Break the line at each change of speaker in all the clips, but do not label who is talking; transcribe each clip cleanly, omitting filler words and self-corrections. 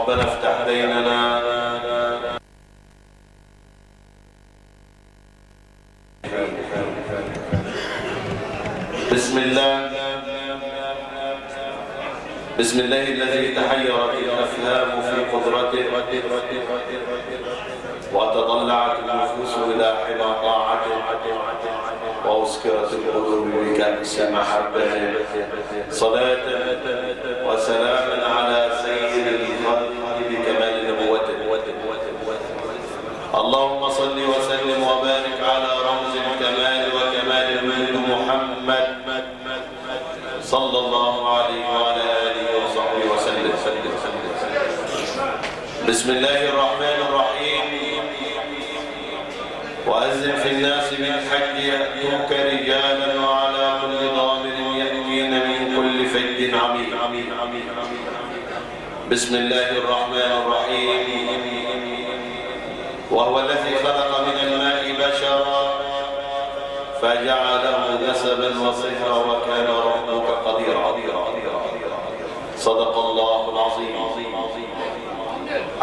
ربنا افتح بيننا بسم الله الذي تحيرت الأفهام في قدرته وتطلعت النفوس إلى حمى طاعته وأسكرت القلوب بكأس محبته صلاة وسلاما على سيد الخلق بكمال نبوته. اللهم صل وسلم وبارك على رمز الكمال وكمال الملك محمد صلى الله عليه وعلى آله وصحبه وسلم. بسم الله الرحمن الرحيم. وأذن في الناس بالحج يأتوك رجالا وعلى كل ضامر يأتين من كل فج عميق. بسم الله الرحمن الرحيم. وهو الذي خلق من الماء بشرا فجعله نسبا وصهرا وكان ربك قديرا. صدق الله العظيم.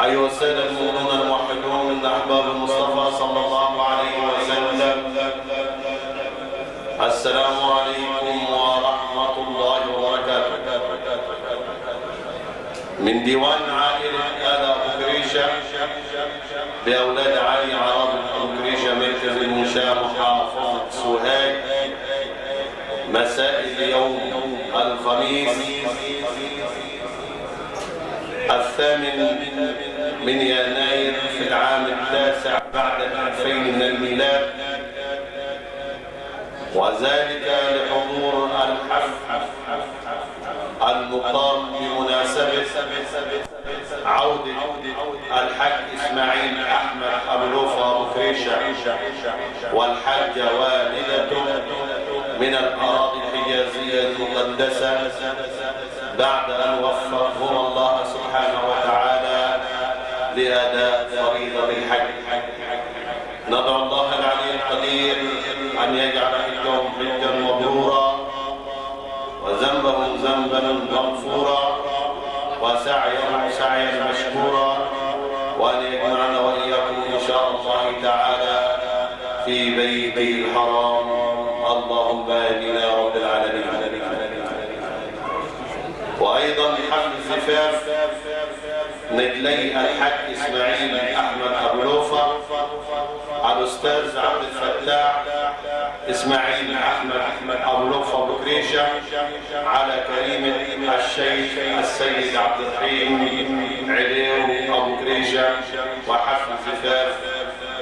أيها السادة المؤمنون الموحدون من أحباب المصطفى صلى الله عليه وسلم، السلام عليكم ورحمة الله وبركاته. من ديوان عائلة آل أبو بأولاد علي عرب أبو كريشة مركز المنشاة محافظة سوهاج، مساء اليوم الخميس 8 من يناير في العام بعد 2000 من الميلاد، وذلك لحضور الحفل المقام بمناسبة عودة الحاج إسماعيل أحمد أبو لوفا أبو كريشة والحاجة والدته من الأراضي الحجازية المقدسة، بعد أن وفقهم الله سبحانه وتعالى لأداء فريضة الحج. ندعو الله العلي القدير أن يجعل حجهم حجا مبرورا، وذنبهم ذنبا مغفورا، وسعيهم سعيا مشكورا، وأن يجمعنا وإياكم إن شاء الله تعالى في بيته الحرام. اللهم آمين يا رب العالمين. وأيضا حفل الزفاف نجلي الحاج إسماعيل أحمد أبو لوفا الأستاذ عبد الفتاح إسماعيل أحمد أبو لوفا أبو كريشة على كريمة الشيخ السيد عبد الرحيم عليو أبو كريشة، وحفل زفاف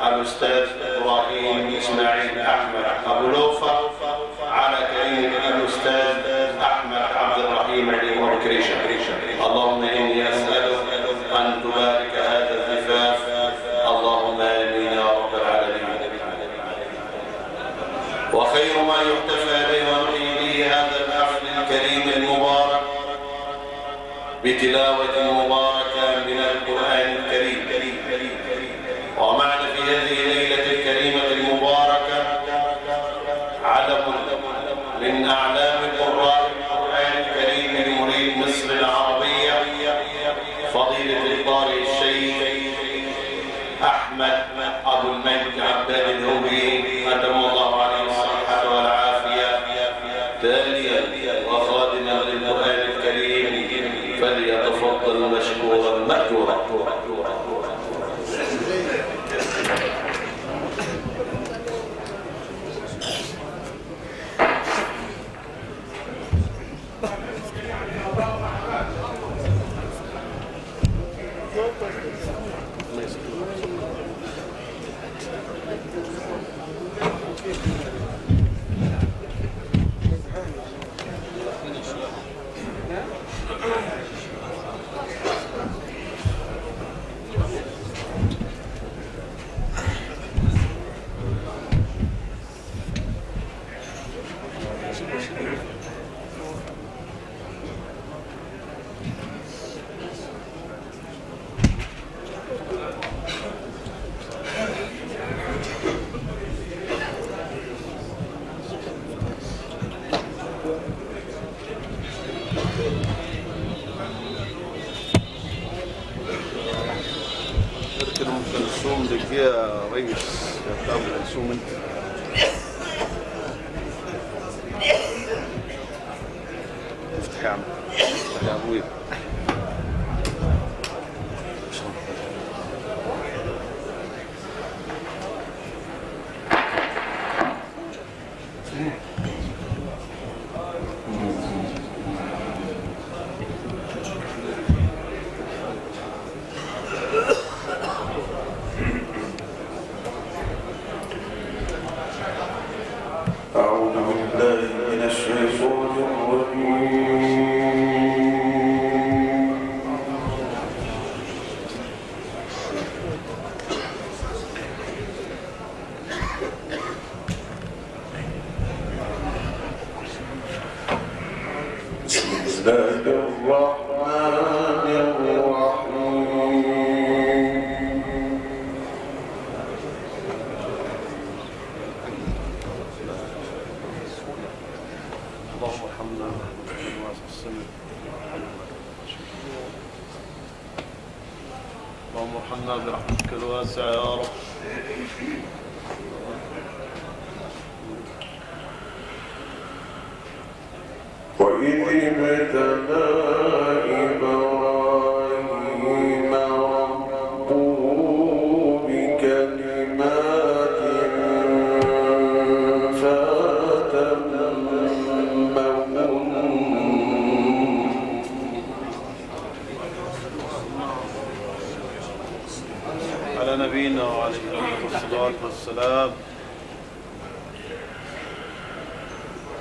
الأستاذ إبراهيم إسماعيل أحمد أبو لوفا على كريمة الأستاذ أحمد عبد الرحيم عليو أبو كريشة. اللهم إني أسألك أن تبارك هذا الزفاف. اللهم آمين يا رب العالمين. وخير ما يحتفى به ونحيي به هذا الحفل الكريم المبارك بتلاوة مباركة من القرآن الكريم. ومعنا في هذه الليلة الكريمة المباركة علم من أعلام قراء القرآن الكريم لمريد مصر العربية، فضيلة القارئ الشيخ أحمد أبو المجد عباد الهوي أدم الله عليه الصحة والعافية، تاليا وخادما للقرآن الكريم، فليتفضل مشكورا مأجورا.
يا ريس يا بتاع الكلثوم انت افتح يا عم، افتح يا ابويا.
اللهم ارحمنا برحمتك الواسعة يا رب.
وإذ ابتلى إبراهيم ربه بكلمات فأتمهن.
على
على نبينا وعليه الصلاة والسلام.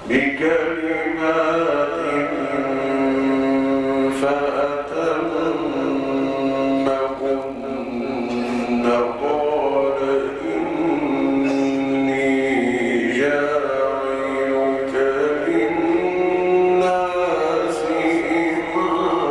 بكلمات فأتمهن قال إني جاعلك للناس إماما.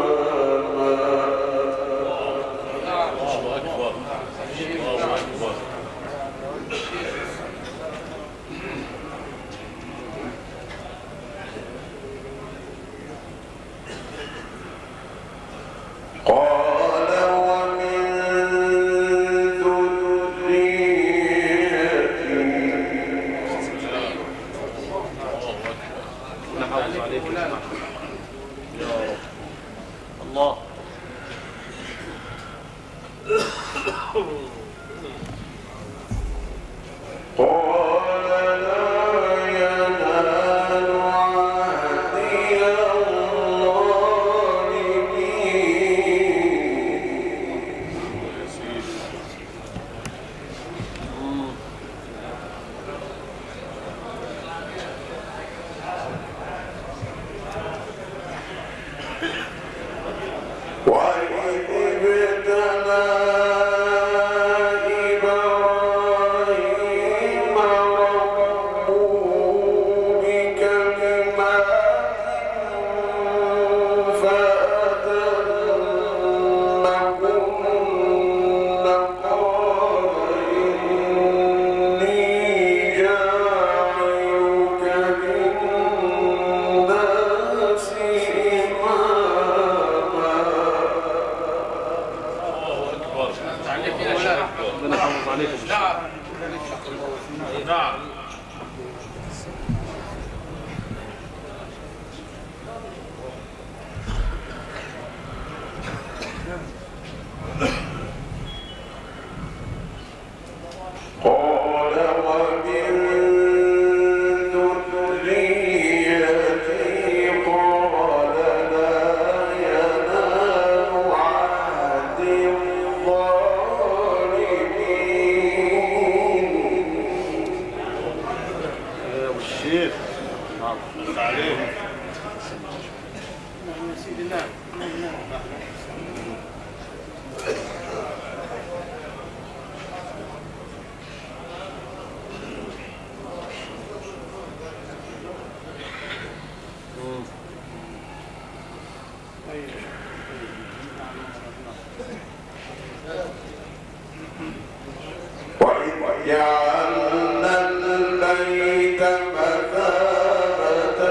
قال ومن ذريتي.
نحافظ عليك يا رب. الله.
قال لا ينال عهدي الظالمين. وإذ ابتلى إبراهيم ربه بكلمات فأتمهن قال إني جاعلك للناس إماما.
ربنا يحافظ عليكم. نعم.
قال ومن ذريتي. قال لا ينال عهدي الظالمين.
يا ابو الشيخ. نعم عليهم.
وإذ جعلنا البيت مثابة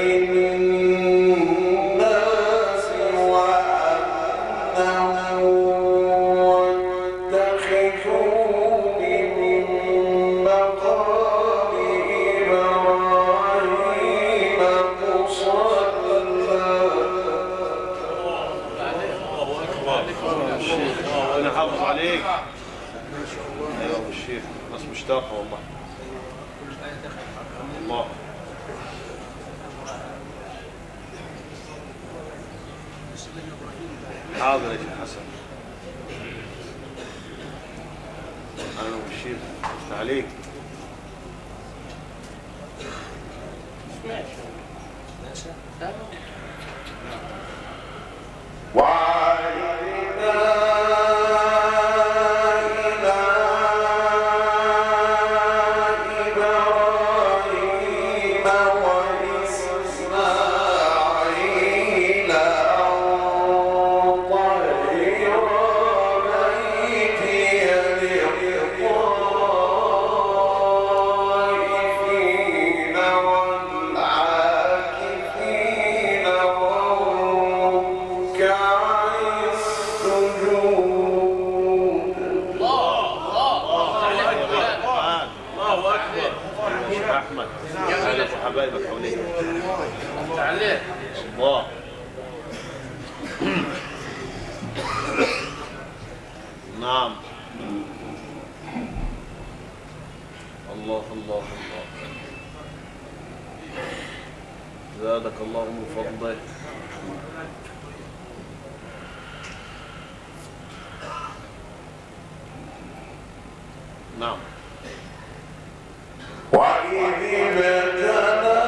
للناس وأمنا واتخذوا من مقام إبراهيم مصلى.
ربنا يحافظ عليك. ايوه ابو الشيخ، ناس مشتاقه والله. الله. حاضر يا شيخ حسن. انا ابو الشيخ افتح عليك.
وعهدنا إلى إبراهيم وإسماعيل أن طهر بيتي للطائفين والعاكفين والركع السجود.
الله اكبر. شيخ احمد اهلا وحبايبك حواليك. الله. نعم. الله الله الله. زادك الله من فضله. نعم.
وإذ ابتلى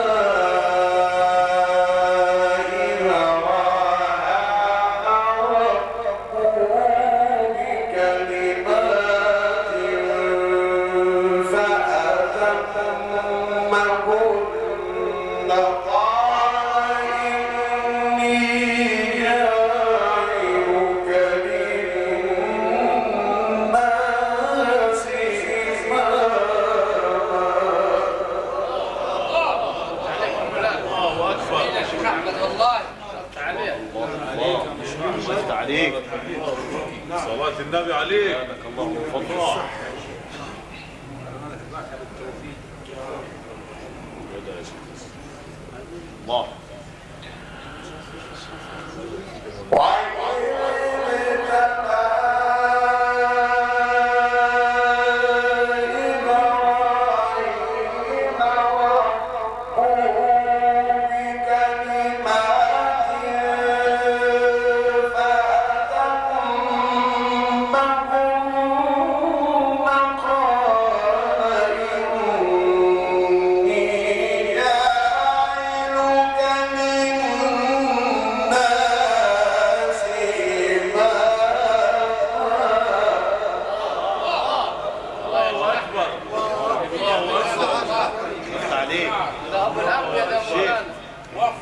صلاة النبي عليك. سبحانك اللهم وفضلك. الله.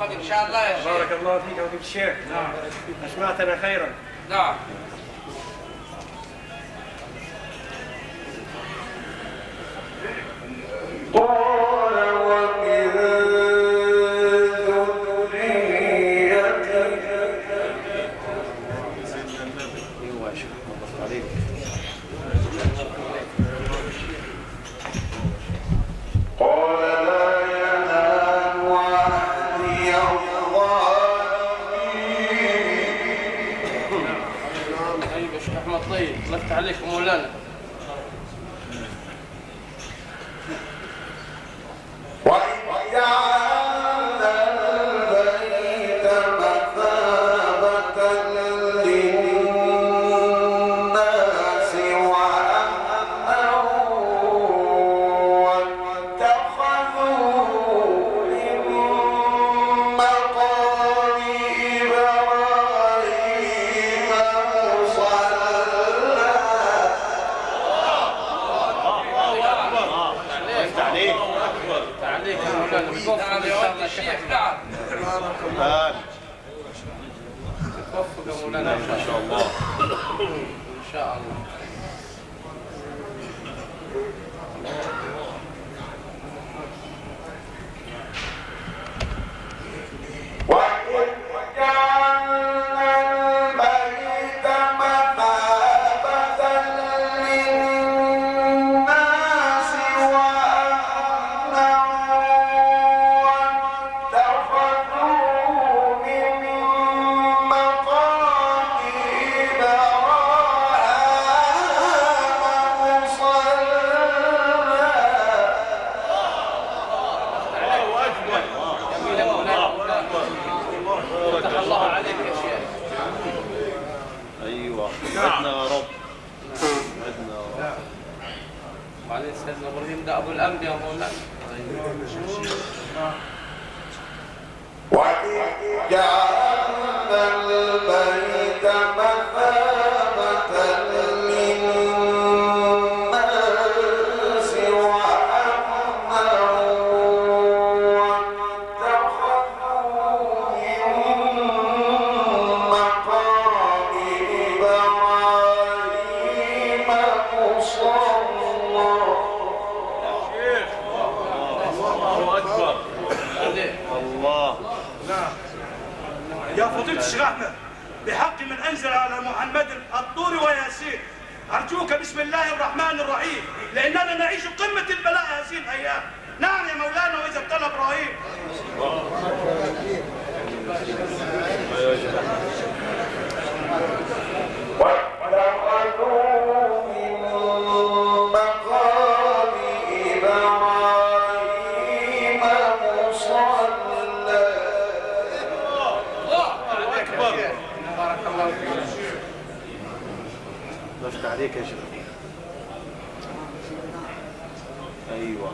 إن شاء الله يا شيخ.
بارك الله فيك وفيك الشيخ. نعم. أسمعتنا خيرا.
نعم. طيب لفت عليكم مولانا.
ما شاء الله.
إن شاء الله. سيدنا ابراهيم ده ابو الانبياء مولانا.
وإذ جعلنا البيت مثابة للناس وأمنا واتخذوا من مقام إبراهيم مصلى.
الله.
نعم. يا فضيلة الشيخ أحمد، بحق من أنزل على محمد الطور وياسين، أرجوك بسم الله الرحمن الرحيم، لأننا نعيش قمة البلاء هذه الأيام. نعم يا مولانا، وإذا ابتلى إبراهيم.
لفت عليك يا شيخ. ايوه.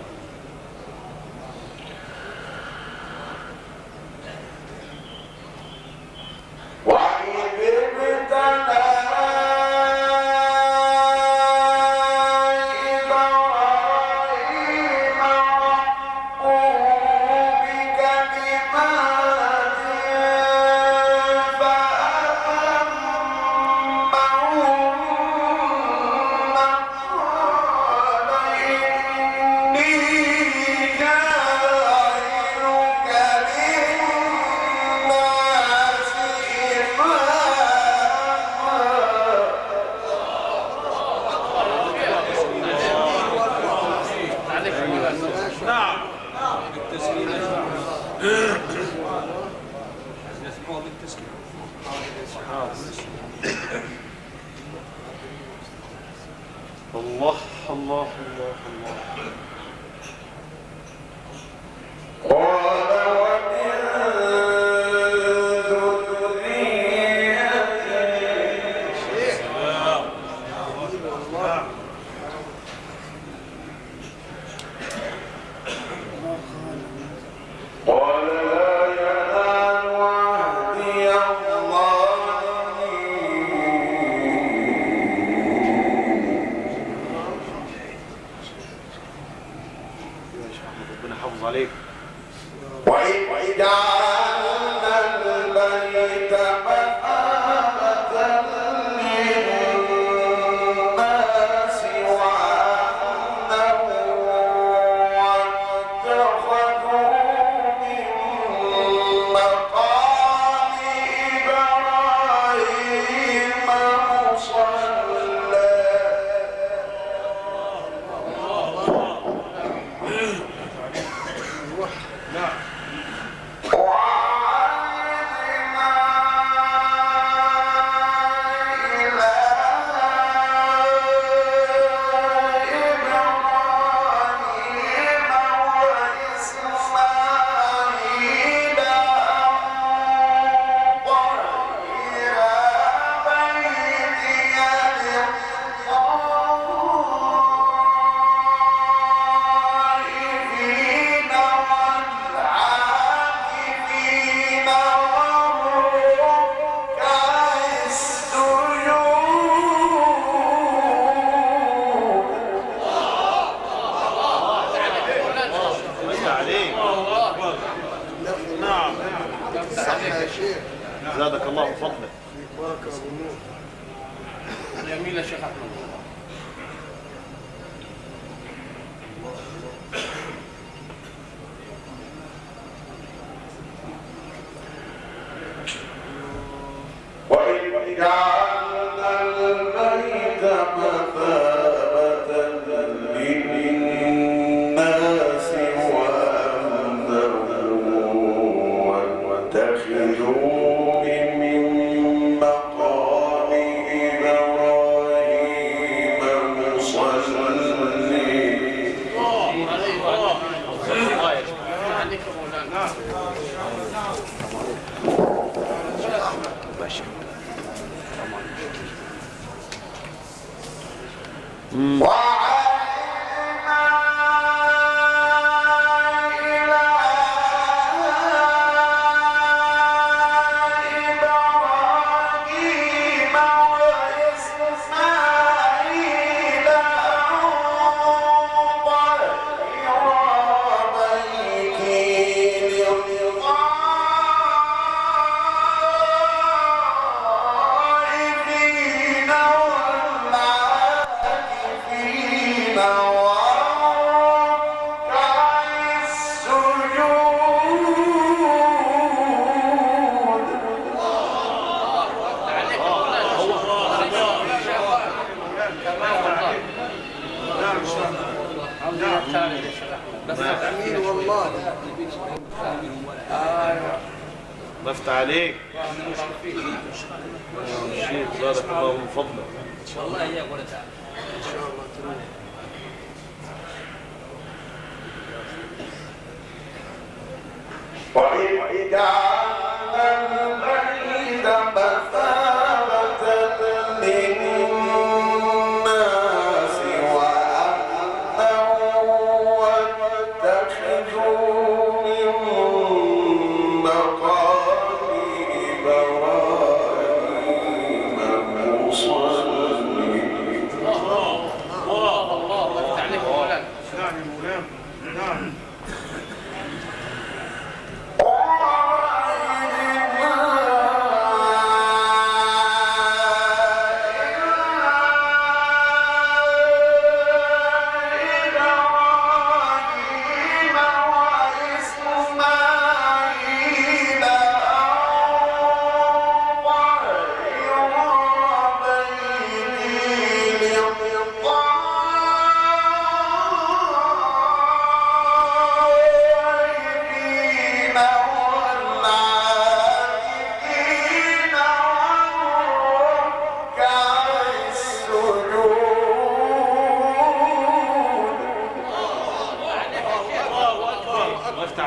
الله الله الله الله. ربنا يحافظ عليك.
وإذ جعلنا البيت مثابة للناس وأمنا واتخذوا من مقام إبراهيم مصلى.
زادك الله من فضلك.
جميل يا شيخ احمد.
وإذ جعلنا البيت مثابة للناس وأمنا واتخذوا من مقام إبراهيم مصلى.
عليك مولانا.
ضفت عليك. شيخ زادك الله من فضلك.
ان شاء الله اياك ولا تعب.
ان شاء الله تروح.
وإذ جعلنا البيت مثابة للناس وأمنا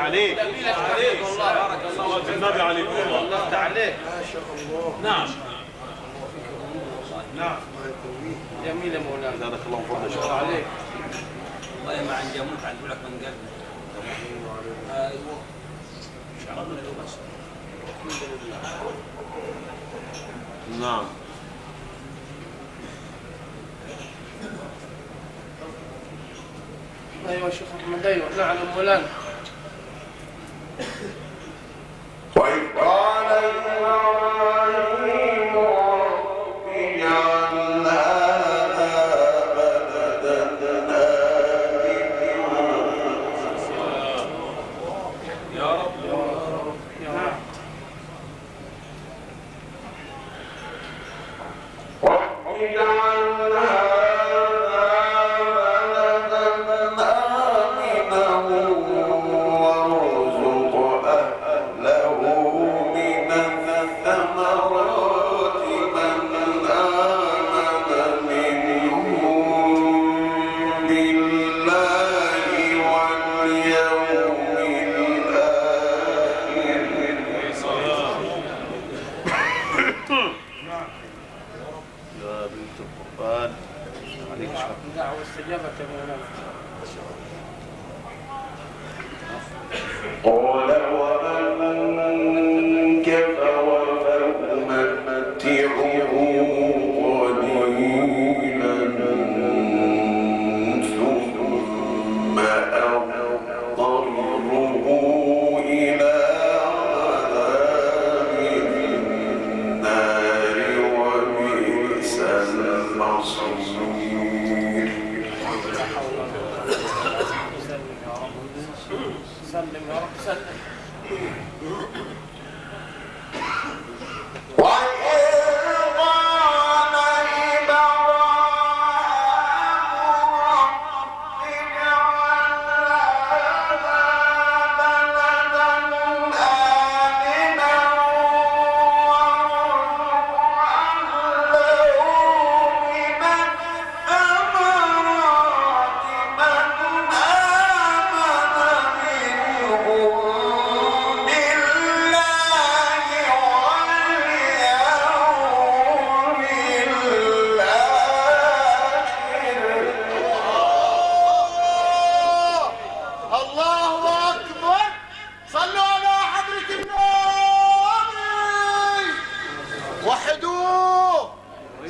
عليك
جميلة عليك والله. بارك الله
صلاة النبي عليك والله.
الله عليك. نعم
نعم
جميلة مولانا.
زادك الله من فضلك.
الله عليك.
والله ما عندي اموت عن لك من قلبي. ايوه شعرنا له بس.
نعم
ايوه شيخ احمد. ايوه نعم مولانا.
وإذ قال إبراهيم رب اجعل هذا بلدنا
يا رب
نعم
رب اجعل هذا بلدنا آمنا وارزق أهله من الثمرات من آمن منهم بالله واليوم الآخر.
يا بنت القرآن عليك شكرا.
دعوة استجابة يا مولانا.
قال ومن كفر فأمتعه قليلا ثم أضطره إلى عذاب النار وبئس المصير.
سلم يا رب سلم.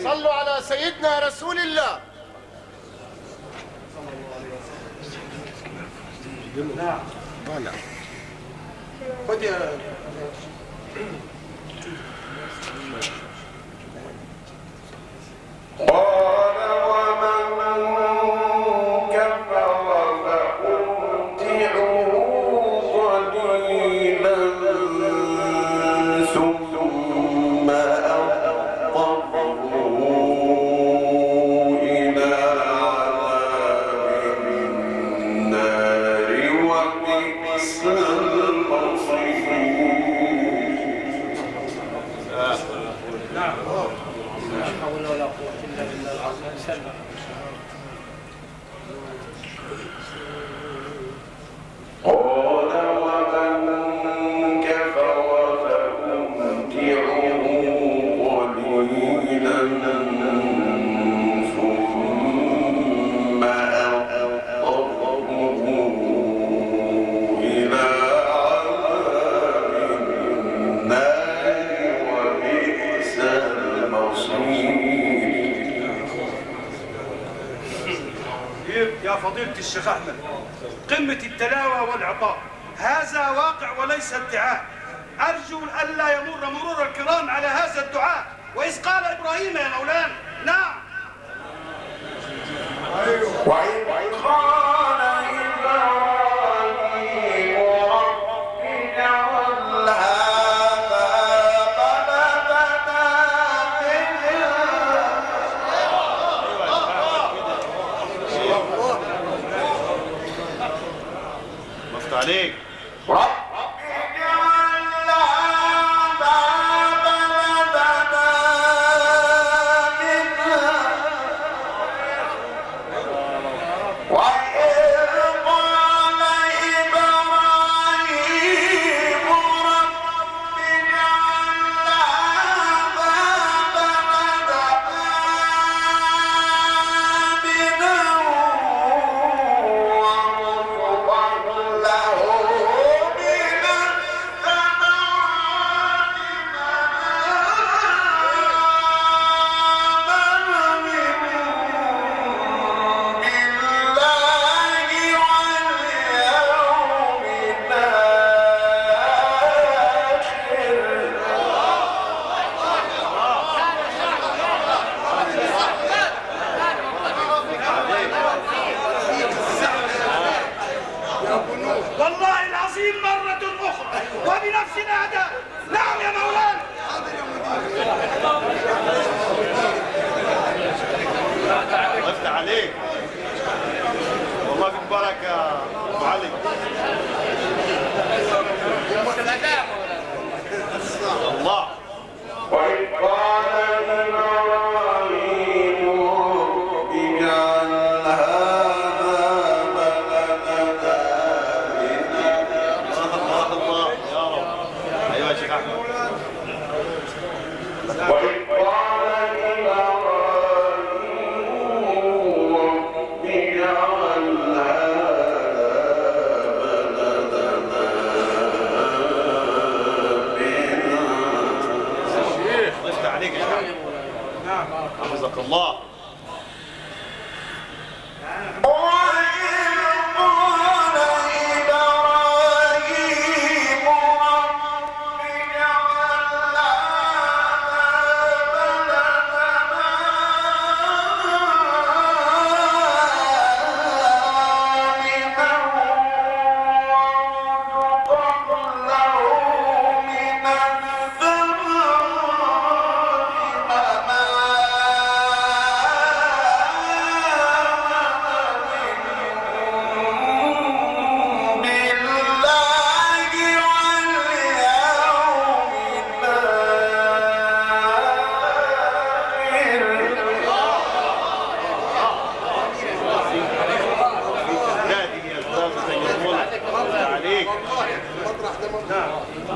صلوا على سيدنا رسول الله.
خد يا
قال ومن كفر فأمتعه قليلا ثم أضطره إلى عذاب النار وبئس المصير.
لا حول ولا قوة إلا بالله العظيم. سلم.
قال ومن كفر فأمتعه قليلا ثم أضطره إلى عذاب النار وبئس المصير.
يا فضيلة الشيخ أحمد، قمة التلاوة والعطاء هذا واقع وليس ادعاء. أرجو ألا يمر مرور الكرام على هذا الدعاء. وإذ قال إبراهيم يا مولانا. نعم
وإذ قال إبراهيم رب اجعل هذا بلدنا
وقت عليك.
رب اجعل هذا بلدنا وإذ قال إبراهيم
والله في بركة أبو علي. الله.
وإذ قال إبراهيم اجعل هذا بلدنا
الله يا رب. أيوة يا شيخ أحمد.
وإذ قال إبراهيم اجعل
ضفت عليك يا شيخ أحمد.
نعم.
حفظك الله.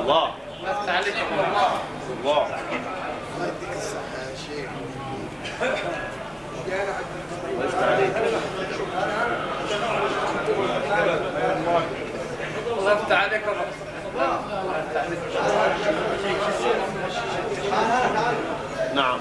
الله. الله. ضفت عليك.
ضفت عليك
نعم.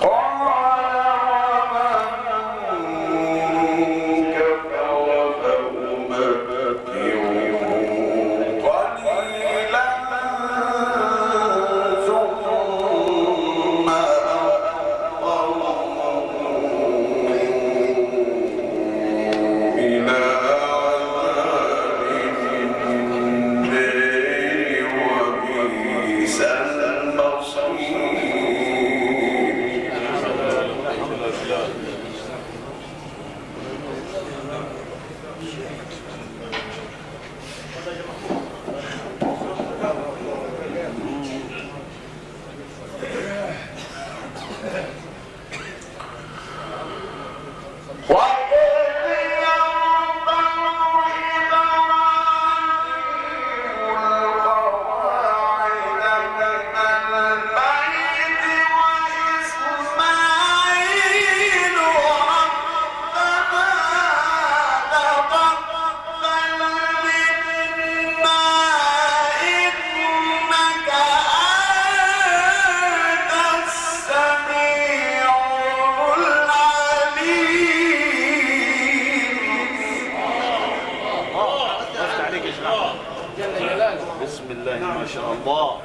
بسم الله ما شاء الله.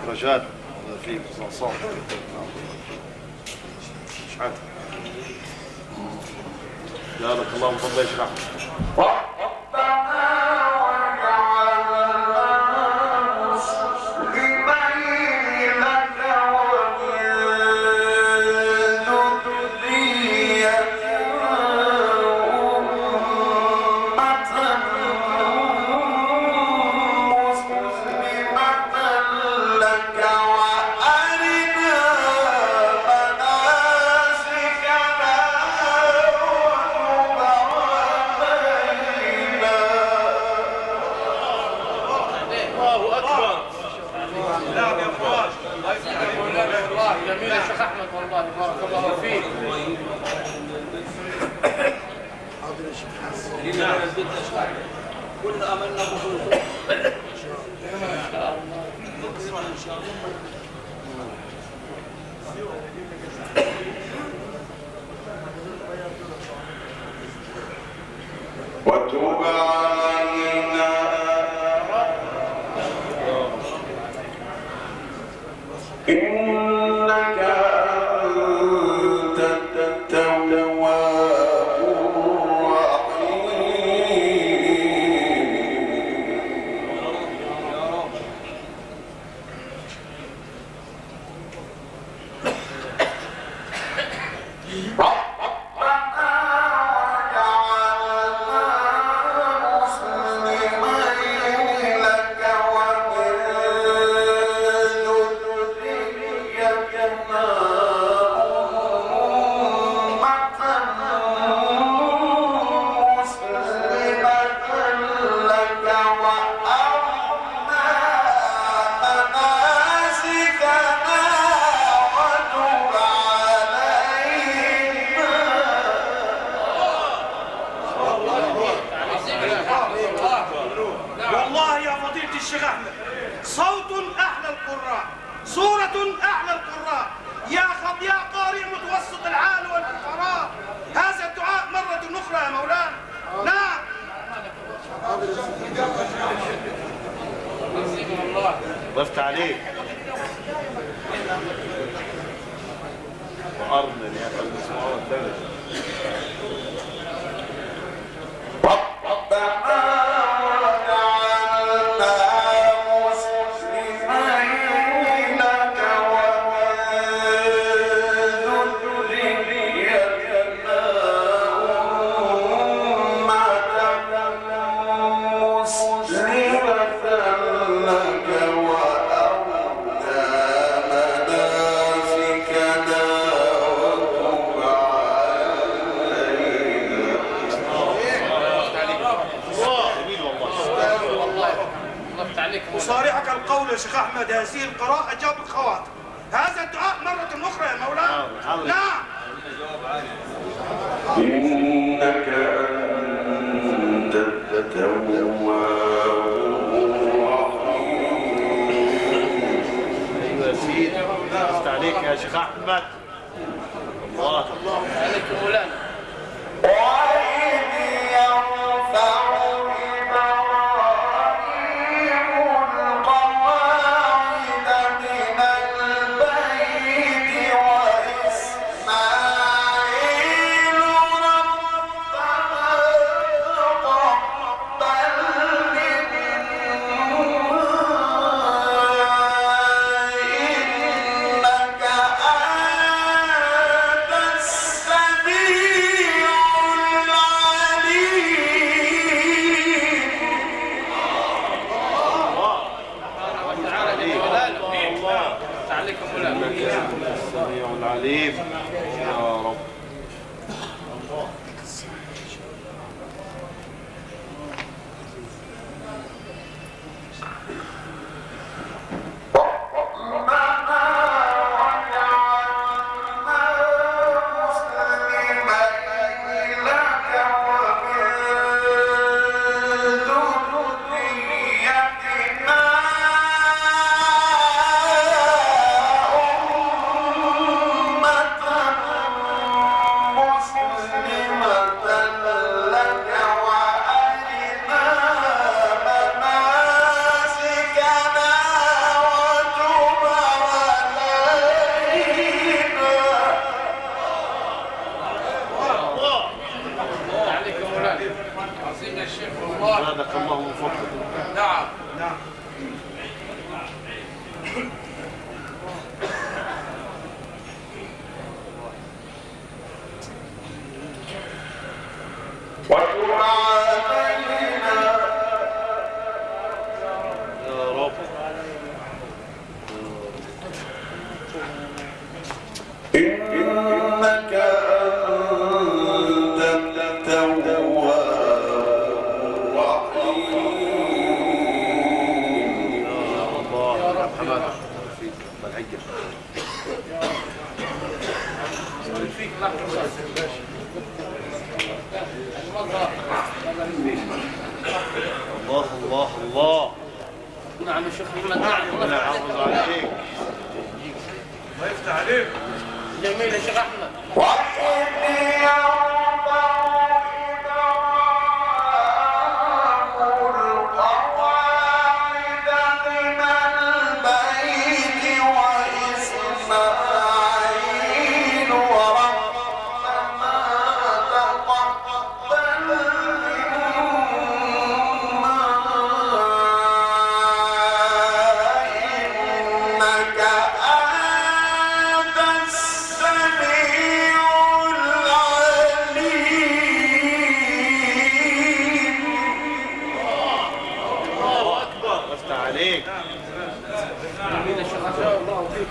رجال في صوت شحال جزاك الله مفضل يشرح.
جميل يا شيخ احمد والله بارك الله فيك.
كل املنا بخلوص ان شاء الله.
وتب علينا إنك أنت التواب الرحيم.
صوت أحلى القراء، صورة أحلى القراء، يا قارئ متوسط العال والفقراء، هذا الدعاء مرة أخرى يا مولانا. نعم.
ضفت عليك وأرمن يا قلب اسمه الدولة.
أصارحك القول يا شيخ أحمد، هذه القراءة جاب الخواطر، هذا الدعاء مرة أخرى يا مولانا. نعم.
إنك أنت التواب الرحيم.
أيوة يا سيدي، ضفت عليك يا شيخ أحمد. الله
عليك مولانا.
السميع العليم يا رب. زادك الله من فضله.
نعم نعم.
وتب علينا
يا رب.
إنك أنت التواب الرحيم.
يا الله يا محمد فيك بالحجة.
فيك لحظة.
الله الله الله.
نعم يا شيخ محمد. نعم
ربنا يحافظ عليك.
الله يفتح عليك.
جميل يا شيخ أحمد.
عليك.
جميل يا شيخ أحمد. الله فيك.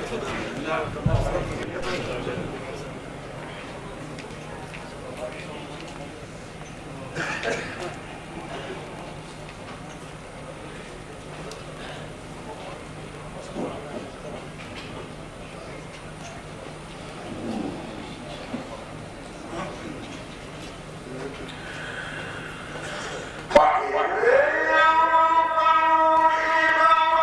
وإذ يرفع إبراهيم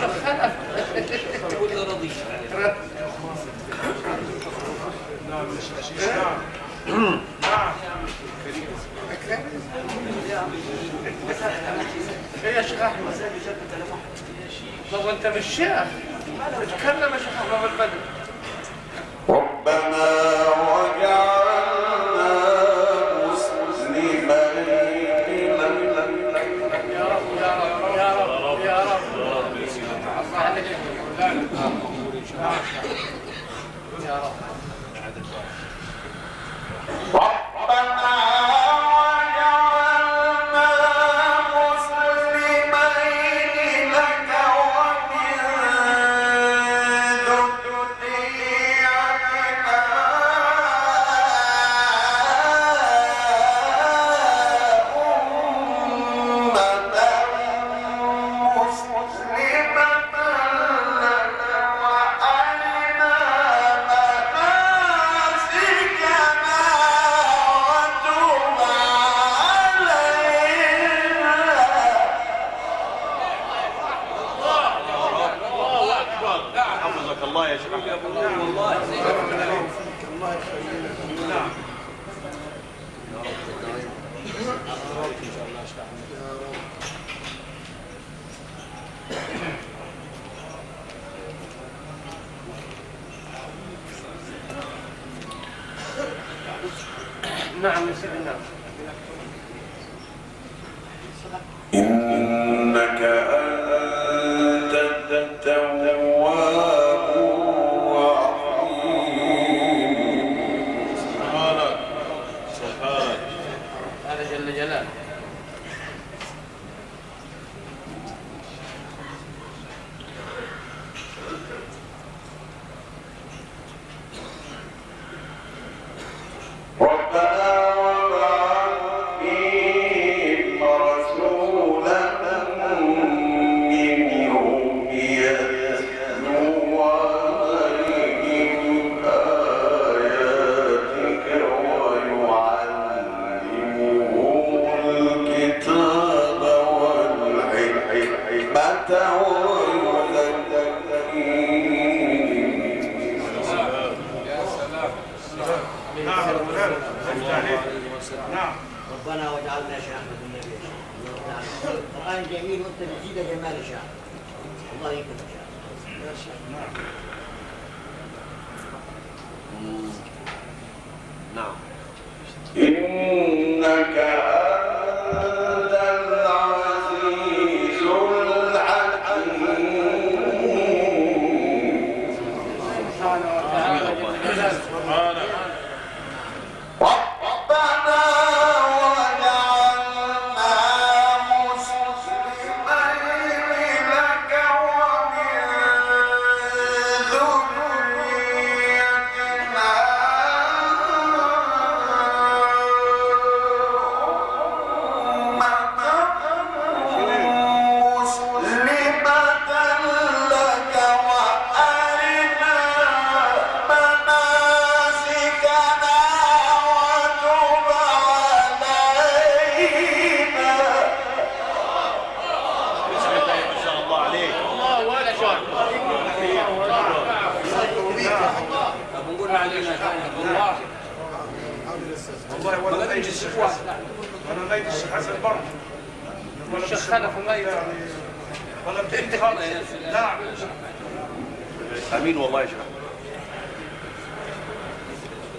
شخلف
كل رضي.
نعم نعم نعم.
ايه يا شيخ احمد؟ طب انت مش شيخ؟ اتكلم يا شيخ احمد بالبدر.
ربنا وجعلنا مسلمين لك
يا رب يا رب يا رب يا رب يا رب.
ربنا وجعلنا مسلمين لك ومن ذريتنا أمة مسلمة لك وأرنا مناسكنا وتب علينا.
الله اكبر. حفظك الله يا شيخ احمد.
والله
نعم يا سيدنا.
إنك أنت التواب الرحيم.
سبحانك سبحانك.
هذا جل جلاله.
ربنا وابعث فيهم رسولا منهم يتلو عليهم آياتك ويعلمهم الكتاب والحكمة
نعم نعم.
ربنا وجعلنا شاهدا بالنبي الله تعالى. القرآن جميل وانت تزيد جمال شاهد. الله يكرمك شاهد.
نعم.
إنك أنت العزيز الحكيم.
سبحانه وتعالى جل جلاله.
سبحانك.
ربنا وجعلنا مسلمين لك ومن ذريتنا
والله ولا غير الشيخ حسن، ولا غير الشيخ حسن برضه، ولا
الشيخ خلف ميت
ولا بتأتي خالص. نعم.
امين والله يا شيخ.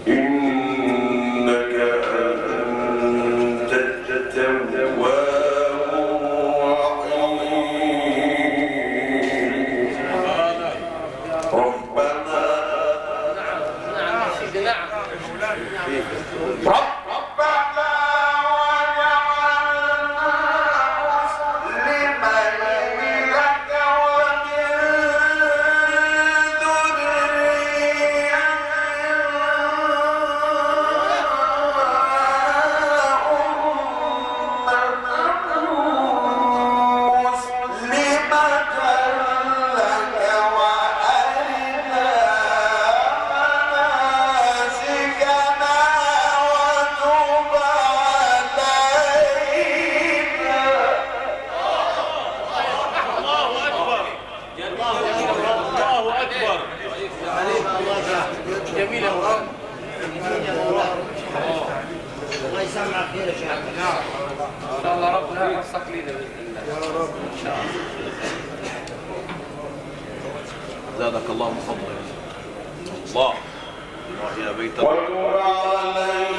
إنك أنت التواب الرحيم. ربنا
نعم يا سيدي نعم.
ربنا وجعلنا مسلمين لك ومن ذريتنا
خير يا شيخ.
ان شاء الله ربنا يوفق لنا باذن الله.
يا رب.
ان شاء الله.
زادك الله من فضله. الله يا بيت
وتب علينا